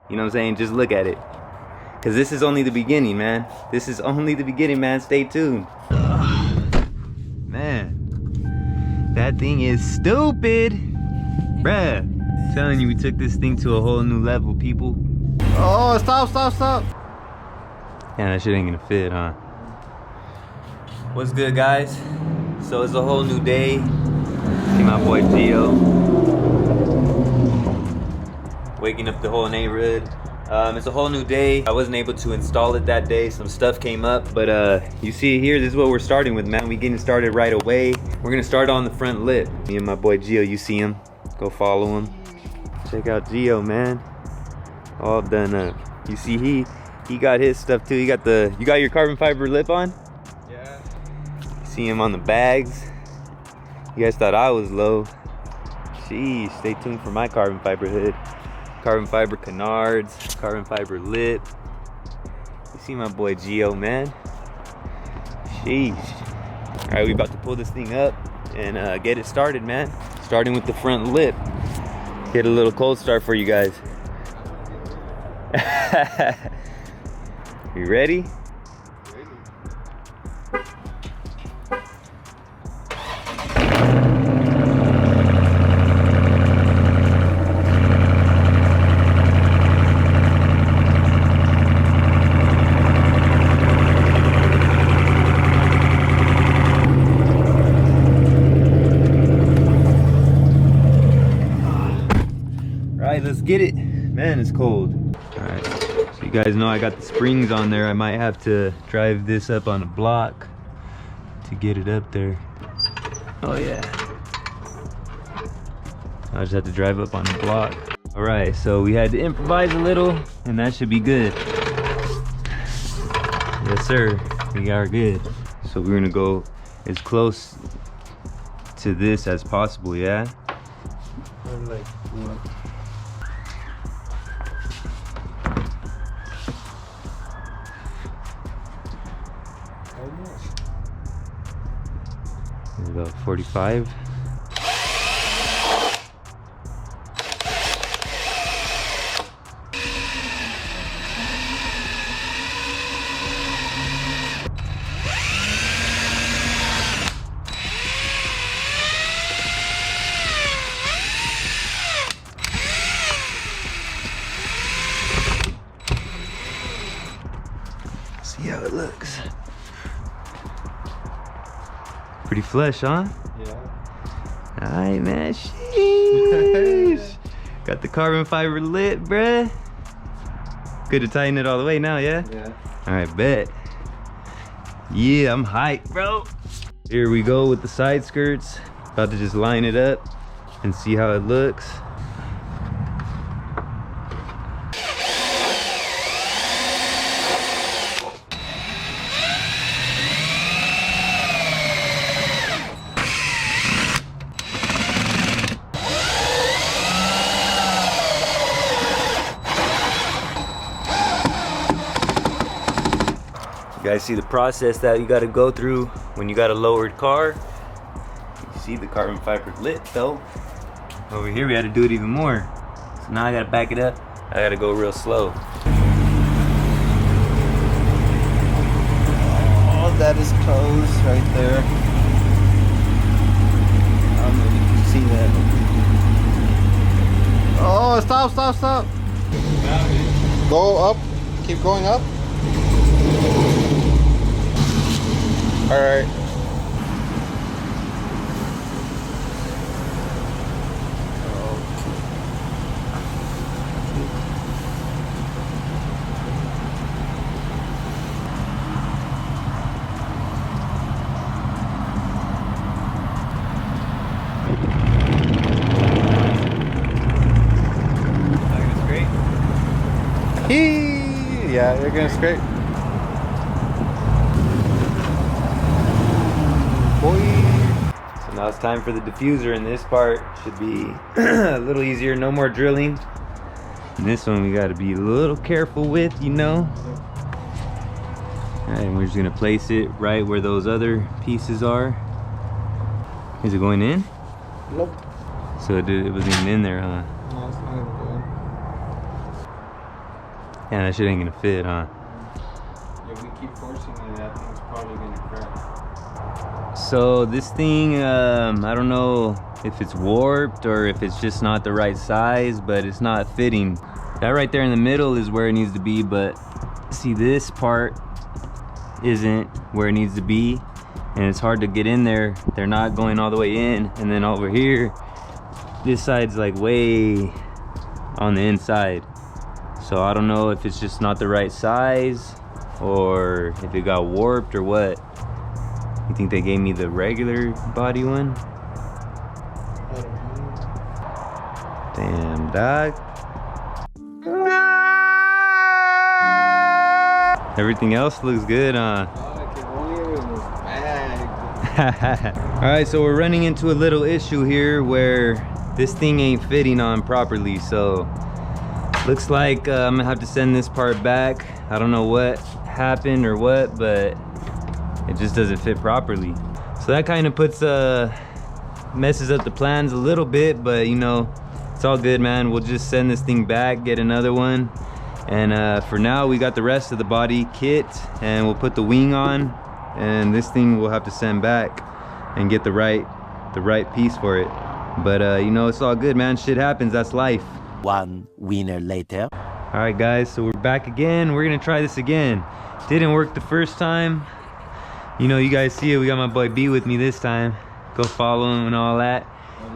You know what I'm saying? Just look at it. Cause this is only the beginning, man. This is only the beginning, man. Stay tuned. Man, that thing is stupid. Bruh, I'm telling you, we took this thing to a whole new level, people. Oh, stop. Yeah, that shit ain't gonna fit, huh? What's good, guys? So it's a whole new day. See my boy Gio. Waking up the whole neighborhood. It's a whole new day. I wasn't able to install it that day. Some stuff came up, but you see here, this is what we're starting with, man. We getting started right away. We're gonna start on the front lip. Me and my boy Gio, you see him? Go follow him. Check out Gio, man. All done up. You see he got his stuff too. You got your carbon fiber lip on? Yeah. See him on the bags. You guys thought I was low. Sheesh, stay tuned for my carbon fiber hood. Carbon fiber canards, carbon fiber lip. You see my boy Gio, man. Sheesh. All right, we about to pull this thing up and get it started, man. Starting with the front lip. Get a little cold start for you guys. You ready? Let's get it. Man, it's cold. All right, so you guys know I got the springs on there. I might have to drive this up on a block to get it up there. Oh yeah, I just have to drive up on a block. All right, so we had to improvise a little and that should be good. Yes sir, we are good. So we're gonna go as close to this as possible, yeah? About 45. See how it looks. Pretty flesh, huh? Yeah. Alright, man. Sheesh. Got the carbon fiber lit, bruh. Good to tighten it all the way now, yeah? Yeah. Alright, bet. Yeah, I'm hyped, bro. Here we go with the side skirts. About to just line it up and see how it looks. You guys see the process that you got to go through when you got a lowered car. You see the carbon fiber lit though. Over here we had to do it even more. So now I got to back it up. I got to go real slow. Oh, that is close right there. I don't know if you can see that. Oh, stop. Go up. Keep going up. All right. Yeah, you're gonna scrape. So now it's time for the diffuser, and this part should be a little easier, no more drilling. And this one we got to be a little careful with, you know. Alright, and we're just gonna place it right where those other pieces are. Is it going in? Nope. So it wasn't even in there, huh? No, it's not even going. Yeah, that shit ain't gonna fit, huh? If we keep forcing it, that thing's probably gonna crack. So this thing, I don't know if it's warped or if it's just not the right size, but it's not fitting. That right there in the middle is where it needs to be, but see, this part isn't where it needs to be, and it's hard to get in there. They're not going all the way in. And then over here, this side's like way on the inside. So I don't know if it's just not the right size or if it got warped or what. You think they gave me the regular body one? Damn, dog. Everything else looks good, huh? All right, so we're running into a little issue here where this thing ain't fitting on properly. So looks like I'm gonna have to send this part back. I don't know what happened or what, but it just doesn't fit properly. So that kind of puts messes up the plans a little bit, but you know, it's all good, man. We'll just send this thing back, get another one, and for now we got the rest of the body kit, and we'll put the wing on, and this thing we'll have to send back and get the right piece for it. But you know, it's all good, man. Shit happens, that's life. One winner later. All right, guys, so we're back again. We're gonna try this again. Didn't work the first time. You know, you guys see it. We got my boy B with me this time. Go follow him and all that.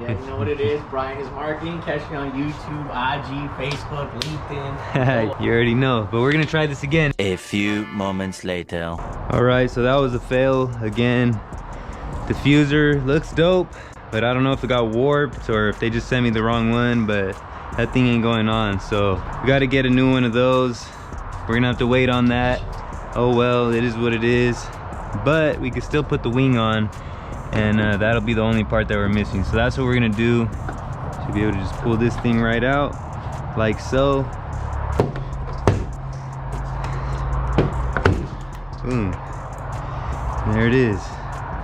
Yeah, you know what it is. Brian is marketing. Catch me on YouTube, IG, Facebook, LinkedIn. You already know. But we're gonna try this again. A few moments later. All right, so that was a fail again. Diffuser looks dope, but I don't know if it got warped or if they just sent me the wrong one, but that thing ain't going on. So we got to get a new one of those. We're gonna have to wait on that. Oh well, it is what it is. But we can still put the wing on, and that'll be the only part that we're missing. So that's what we're gonna do. Should be able to just pull this thing right out like so. Boom. There it is.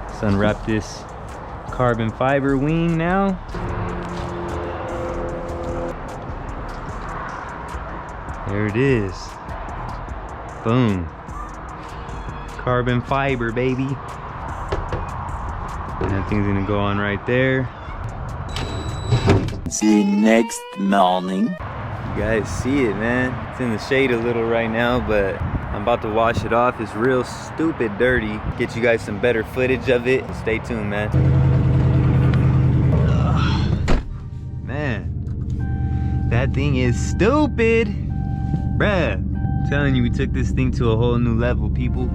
Let's unwrap this carbon fiber wing now. There it is. Boom. Carbon fiber, baby. And that thing's gonna go on right there. The next morning. You guys see it, man. It's in the shade a little right now, but I'm about to wash it off. It's real stupid dirty. Get you guys some better footage of it. Stay tuned, man. Man, that thing is stupid. Bruh, I'm telling you, we took this thing to a whole new level, people.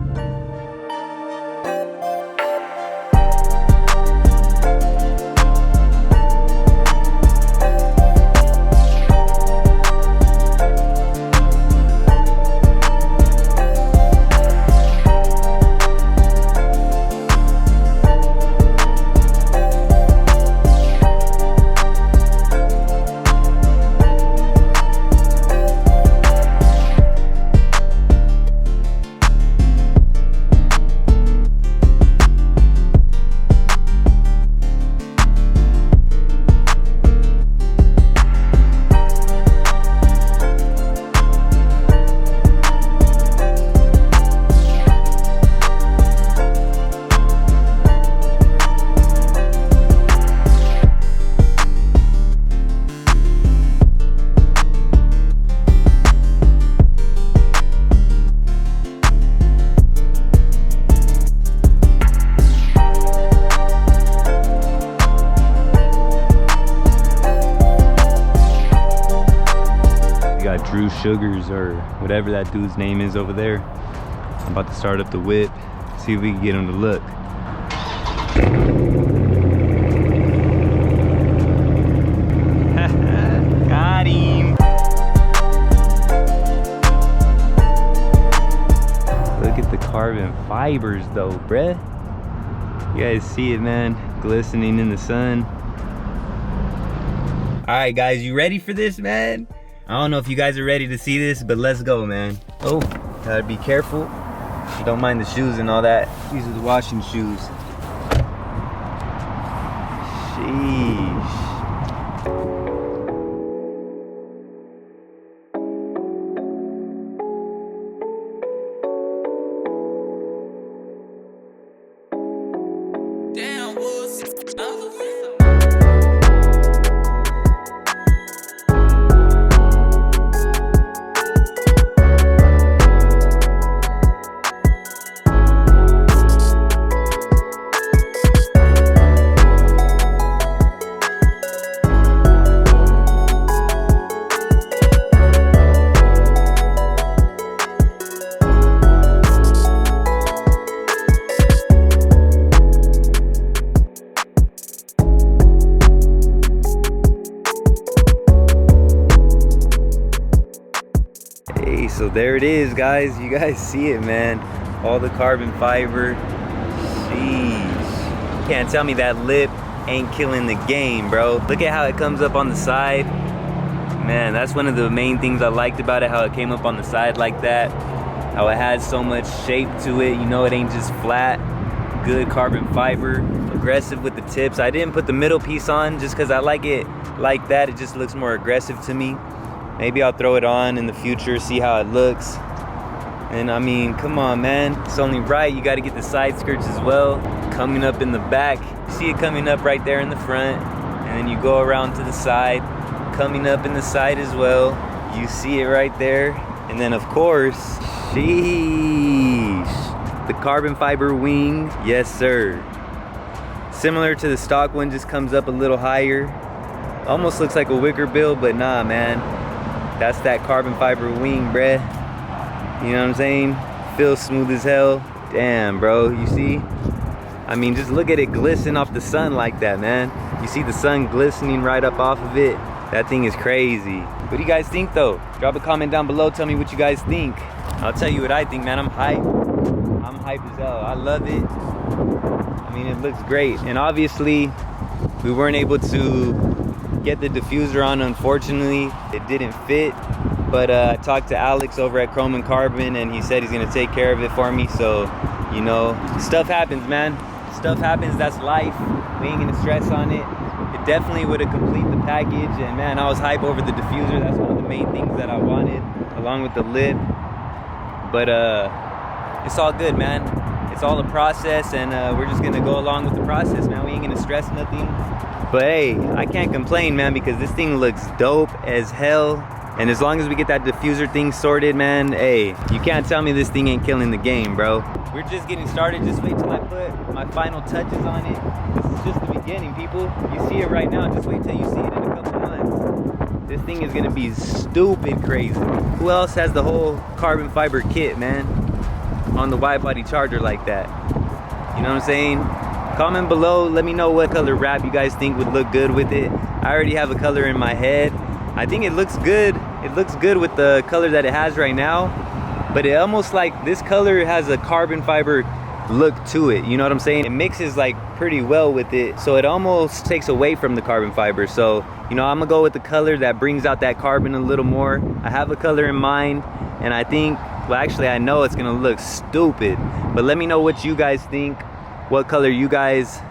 Sugars or whatever that dude's name is over there. I'm about to start up the whip, see if we can get him to look. Got him. Look at the carbon fibers though, bruh. You guys see it, man, glistening in the sun. All right, guys, you ready for this, man? I don't know if you guys are ready to see this, but let's go, man. Oh, gotta be careful. Don't mind the shoes and all that. These are the washing shoes. Sheesh. Hey, so there it is, guys. You guys see it, man. All the carbon fiber. Sheesh. Can't tell me that lip ain't killing the game, bro. Look at how it comes up on the side. Man, that's one of the main things I liked about it, how it came up on the side like that. How it has so much shape to it. You know, it ain't just flat. Good carbon fiber. Aggressive with the tips. I didn't put the middle piece on just because I like it like that. It just looks more aggressive to me. Maybe I'll throw it on in the future, see how it looks. And I mean, come on, man. It's only right. You got to get the side skirts as well. Coming up in the back. You see it coming up right there in the front. And then you go around to the side. Coming up in the side as well. You see it right there. And then, of course, sheesh. The carbon fiber wing. Yes, sir. Similar to the stock one, just comes up a little higher. Almost looks like a wicker bill, but nah, man. That's that carbon fiber wing, bruh. You know what I'm saying? Feels smooth as hell. Damn, bro, you see? I mean, just look at it glisten off the sun like that, man. You see the sun glistening right up off of it? That thing is crazy. What do you guys think, though? Drop a comment down below, tell me what you guys think. I'll tell you what I think, man. I'm hyped. I'm hyped as hell. I love it. I mean, it looks great. And obviously, we weren't able to get the diffuser on, unfortunately. It didn't fit. But I talked to Alex over at Chrome and Carbon, and he said he's gonna take care of it for me. So, you know, stuff happens, man. Stuff happens, that's life. We ain't gonna stress on it. It definitely would have completed the package, and man, I was hype over the diffuser. That's one of the main things that I wanted, along with the lid. But it's all good, man. It's all a process, and we're just gonna go along with the process, man. We ain't gonna stress nothing. But hey, I can't complain, man, because this thing looks dope as hell. And as long as we get that diffuser thing sorted, man, hey, you can't tell me this thing ain't killing the game, bro. We're just getting started. Just wait till I put my final touches on it. This is just the beginning, people. You see it right now. Just wait till you see it in a couple months. This thing is gonna be stupid crazy. Who else has the whole carbon fiber kit, man, on the Widebody charger like that? You know what I'm saying? Comment below. Let me know what color wrap you guys think would look good with it. I already have a color in my head. I think it looks good. It looks good with the color that it has right now, but it almost like this color has a carbon fiber look to it. You know what I'm saying? It mixes like pretty well with it, so it almost takes away from the carbon fiber. So, you know, I'm gonna go with the color that brings out that carbon a little more. I have a color in mind, and I think, well, actually I know it's gonna look stupid, but let me know what you guys think, what color you guys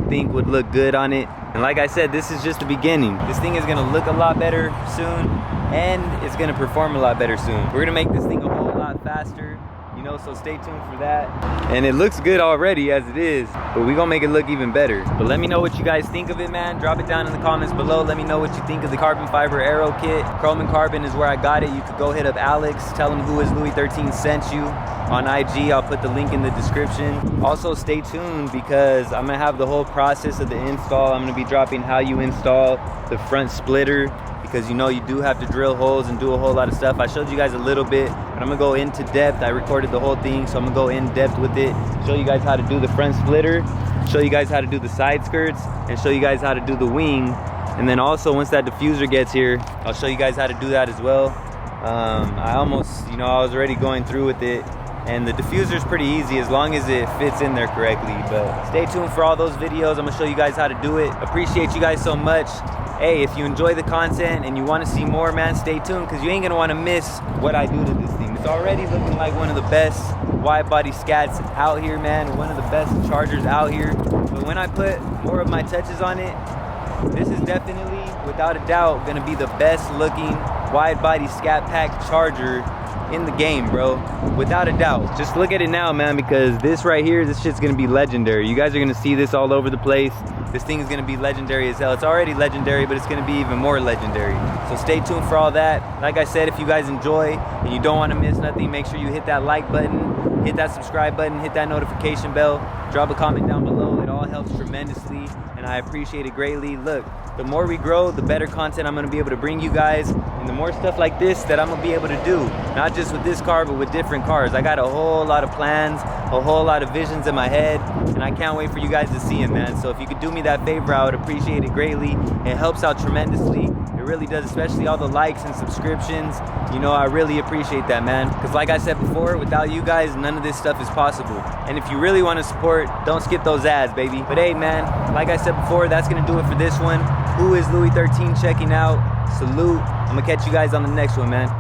think would look good on it. And like I said, this is just the beginning. This thing is gonna look a lot better soon, and it's gonna perform a lot better soon. We're gonna make this thing a whole lot faster, you know, so stay tuned for that. And it looks good already as it is, but we're gonna make it look even better. But let me know what you guys think of it, man. Drop it down in the comments below. Let me know what you think of the carbon fiber aero kit. Chrome and Carbon is where I got it. You could go hit up Alex, tell him who is LouieXIII sent you on IG. I'll put the link in the description. Also stay tuned, because I'm gonna have the whole process of the install. I'm gonna be dropping how you install the front splitter, because you know you do have to drill holes and do a whole lot of stuff. I showed you guys a little bit, but I'm gonna go into depth. I recorded the whole thing, so I'm gonna go in depth with it, show you guys how to do the front splitter, show you guys how to do the side skirts, and show you guys how to do the wing. And then also, once that diffuser gets here, I'll show you guys how to do that as well. I almost, you know, I was already going through with it. And the diffuser is pretty easy as long as it fits in there correctly. But stay tuned for all those videos. I'm gonna show you guys how to do it. Appreciate you guys so much. Hey, if you enjoy the content and you want to see more, man, stay tuned, because you ain't gonna want to miss what I do to this thing. It's already looking like one of the best Widebody scats out here, man. One of the best chargers out here. But when I put more of my touches on it, this is definitely, without a doubt, gonna be the best looking Widebody SCATPACK charger in the game, bro, without a doubt. Just look at it now, man, because this right here, this shit's gonna be legendary. You guys are gonna see this all over the place. This thing is gonna be legendary as hell. It's already legendary, but it's gonna be even more legendary. So stay tuned for all that. Like I said, if you guys enjoy and you don't want to miss nothing, make sure you hit that like button, hit that subscribe button, hit that notification bell, drop a comment down below. It all helps tremendously, and I appreciate it greatly. Look, the more we grow, the better content I'm gonna be able to bring you guys, and the more stuff like this that I'm gonna be able to do, not just with this car, but with different cars. I got a whole lot of plans, a whole lot of visions in my head, and I can't wait for you guys to see them, man. So if you could do me that favor, I would appreciate it greatly. It helps out tremendously. It really does, especially all the likes and subscriptions. You know, I really appreciate that, man. Because like I said before, without you guys, none of this stuff is possible. And if you really want to support, don't skip those ads, baby. But hey, man, like I said before, that's gonna do it for this one. Who is LouieXIII checking out? Salute. I'm gonna catch you guys on the next one, man.